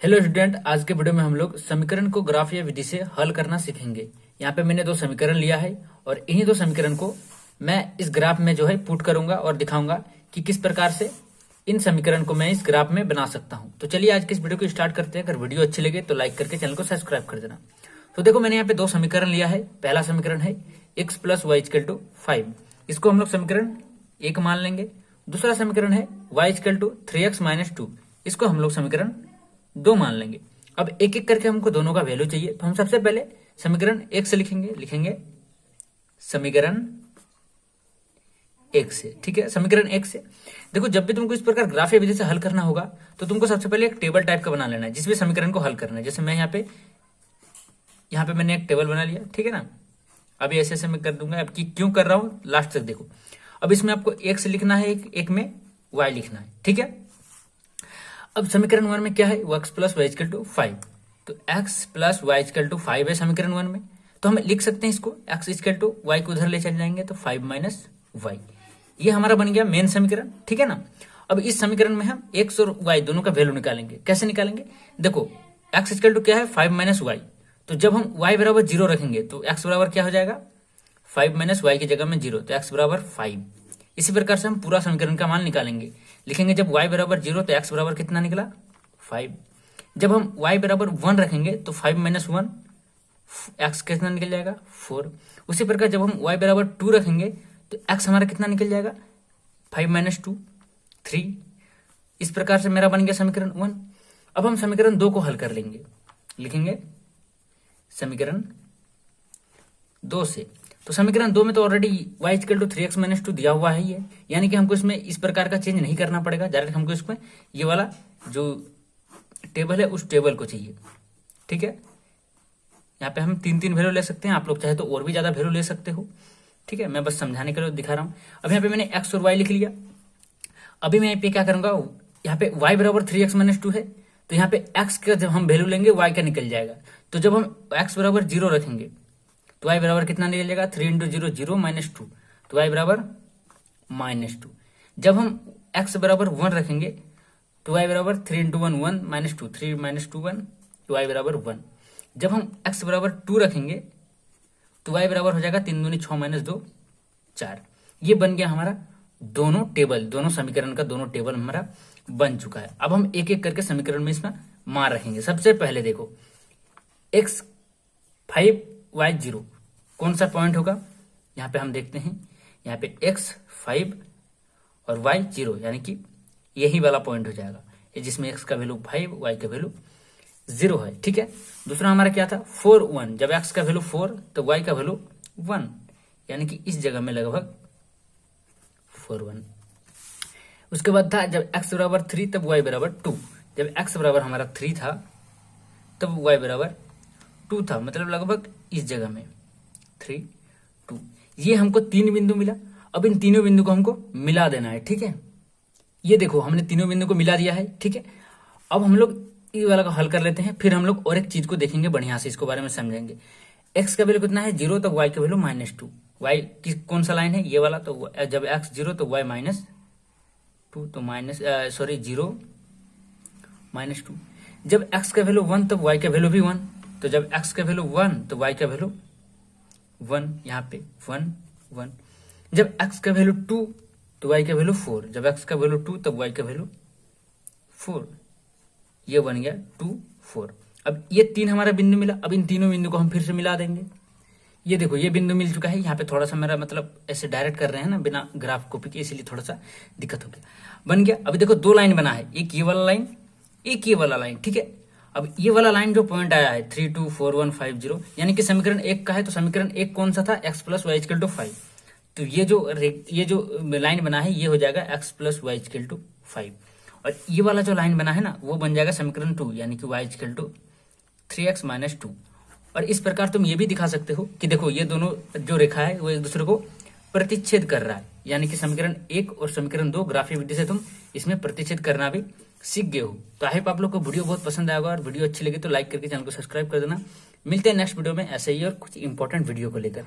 Hello student, आज के video में हम लोग समीकरण को ग्राफ या विधि से हल करना सीखेंगे। यहाँ पे मैंने दो समीकरण लिया है और इन्हीं दो समीकरण को मैं इस ग्राफ में जो है पुट करूंगा और दिखाऊंगा कि किस प्रकार से इन समीकरण को मैं इस ग्राफ में बना सकता हूँ। तो चलिए आज के इस वीडियो को स्टार्ट करते हैं। अगर वीडियो अच्छी लगे तो लाइक करके चैनल को सब्सक्राइब कर देना। तो देखो, मैंने यहाँ पे दो समीकरण लिया है। पहला समीकरण है x plus y equal to 5, इसको हम लोग समीकरण 1 मान लेंगे। दूसरा समीकरण है y equal to 3x minus 2, इसको हम लोग समीकरण 2 मान लेंगे। अब एक एक करके हमको दोनों का वैल्यू चाहिए, तो हम सबसे पहले समीकरण 1 से लिखेंगे समीकरण 1 से। ठीक है, समीकरण 1 से देखो, जब भी तुमको इस प्रकार ग्राफ या विधि से हल करना होगा तो तुमको सबसे पहले एक टेबल टाइप का बना लेना है जिसमें समीकरण को हल करना है। जैसे मैं यहाँ पे मैंने एक टेबल बना लिया, ठीक है ना। अभी ऐसे ऐसे मैं कर दूंगा। अब क्यों कर रहा हूं लास्ट तक देखो। अब इसमें आपको x लिखना है, एक में y लिखना है, ठीक है। अब समीकरण 1 में क्या है, वो x plus y equal to 5, तो x plus y equal to 5 है समीकरण 1 में। तो हम लिख सकते हैं इसको x इक्वल टू वाई को उधर ले चल जाएंगे तो 5 माइनस वाई, ये हमारा बन गया मेन समीकरण, ठीक है ना। अब इस समीकरण में हम x और y दोनों का वैल्यू निकालेंगे। कैसे निकालेंगे, देखो x इक्वल टू क्या है 5 माइनस वाई, तो जब हम y बराबर 0 रखेंगे तो x बराबर क्या हो जाएगा 5 माइनस वाई की जगह में 0, तो x बराबर 5। इसी प्रकार से हम पूरा समीकरण का मान निकालेंगे। लिखेंगे जब y बराबर 0 तो x बराबर कितना निकला 5। जब हम y बराबर 1 रखेंगे तो 5 माइनस 1 x कितना निकल जाएगा 4। उसी प्रकार जब हम y बराबर 2 रखेंगे तो x हमारा कितना निकल जाएगा 5 माइनस 2 3। इस प्रकार से मेरा बन गया समीकरण 1। अब हम समीकरण 2 को हल कर लेंगे। लिखेंगे समीकरण 2 से, तो समीकरण 2 में तो already y equal to 3x minus 2 दिया हुआ है ये, यानी कि हमको इसमें इस प्रकार का चेंज नहीं करना पड़ेगा। डायरेक्ट हमको इसमें ये वाला जो टेबल है उस टेबल को चाहिए, ठीक है। यहाँ पे हम 3 वैल्यू ले सकते हैं, आप लोग चाहे तो और भी ज्यादा वैल्यू ले सकते हो, ठीक है। मैं बस समझाने के लिए दिखा रहा हूँ। अब यहाँ पे मैंने x और y लिख लिया। अभी मैं यहाँ पे क्या करूंगा, यहाँ पे y बराबर 3x माइनस 2 है, तो यहाँ पे x का जब हम वैल्यू लेंगे y का निकल जाएगा। तो जब हम x बराबर 0 रखेंगे तो y बराबर कितना निकल जाएगा 3 इंटू 0 0 माइनस 2, तो y बराबर माइनस 2। जब हम x बराबर 1 रखेंगे तो y बराबर 3 इंटू 1 1 माइनस 2 3 माइनस 2 1, तो y बराबर 1। जब हम x बराबर 2 रखेंगे तो y बराबर हो जाएगा 3 दूनी 6 माइनस 2 4। ये बन गया हमारा दोनों टेबल, दोनों समीकरण का दोनों टेबल हमारा बन चुका है। अब हम एक एक करके समीकरण में इसमें मान रखेंगे। सबसे पहले देखो x 5 y 0 कौन सा पॉइंट होगा, यहाँ पे हम देखते हैं। यहाँ पे x 5 और y 0, यानी कि यही वाला पॉइंट हो जाएगा, ये जिसमें x का वैल्यू 5 y का वैल्यू 0 है, ठीक है। दूसरा हमारा क्या था 4 1, जब x का वैल्यू 4 तो y का वैल्यू 1, यानी कि इस जगह में लगभग 4 1। उसके बाद था जब x बराबर 3 तब y बराबर 2, जब x बराबर हमारा 3 था तब y बराबर 2 था, मतलब लगभग इस जगह में 3 2। ये हमको 3 बिंदु मिला। अब इन तीनों बिंदु को हमको मिला देना है, ठीक है। ये देखो हमने तीनों बिंदु को मिला दिया है, ठीक है। अब हम लोग ये वाला को हल कर लेते हैं, फिर हम लोग और एक चीज को देखेंगे बढ़िया से, इसको बारे में समझेंगे। x का वैल्यू कितना है 0, तो y का वैल्यू माइनस 2। y की कौन सा लाइन है, ये वाला, तो जब x 0 तो y माइनस 2, तो सॉरी 0 माइनस 2। जब x का वैल्यू 1 तो y का वैल्यू भी 1, तो जब x का वैल्यू 1 तो y का वैल्यू 1, यहाँ पे 1 1। जब x का वैल्यू 2 तो y का वैल्यू 4, जब x का वैल्यू 2 तब y का वैल्यू 4, ये बन गया 2 4। अब ये 3 हमारा बिंदु मिला। अब इन तीनों बिंदु को हम फिर से मिला देंगे। ये देखो ये बिंदु मिल चुका है। यहाँ पे थोड़ा सा मेरा मतलब ऐसे डायरेक्ट कर रहे हैं ना बिना ग्राफ कॉपी के, इसीलिए थोड़ा सा दिक्कत हो गया। बन गया। अभी देखो 2 लाइन बना है, एक ये वाला लाइन, एक ये वाला लाइन, ठीक है। अब ये वाला लाइन जो पॉइंट आया है 3 2 4 1 5 0, यानी कि समीकरण 1 का है, तो समीकरण 1 कौन सा था x plus y equal to 5, तो ये जो लाइन बना है ये हो जाएगा x plus y equal to 5। और ये वाला जो लाइन बना है ना वो बन जाएगा समीकरण 2, यानी कि y equal to 3x minus 2। और इस प्रकार तुम ये भी दिखा सकते हो कि देखो ये दोनों जो रेखा है वो एक दूसरे को प्रतिच्छेद कर रहा है, यानी कि समीकरण 1 और समीकरण 2 ग्राफीय विधि से तुम इसमें प्रतिच्छेद करना भी सीख गए हो। तो आई होप आप लोग को वीडियो बहुत पसंद आएगा, और वीडियो अच्छी लगी तो लाइक करके चैनल को सब्सक्राइब कर देना। मिलते हैं नेक्स्ट वीडियो में ऐसे ही और कुछ इंपॉर्टेंट वीडियो को लेकर।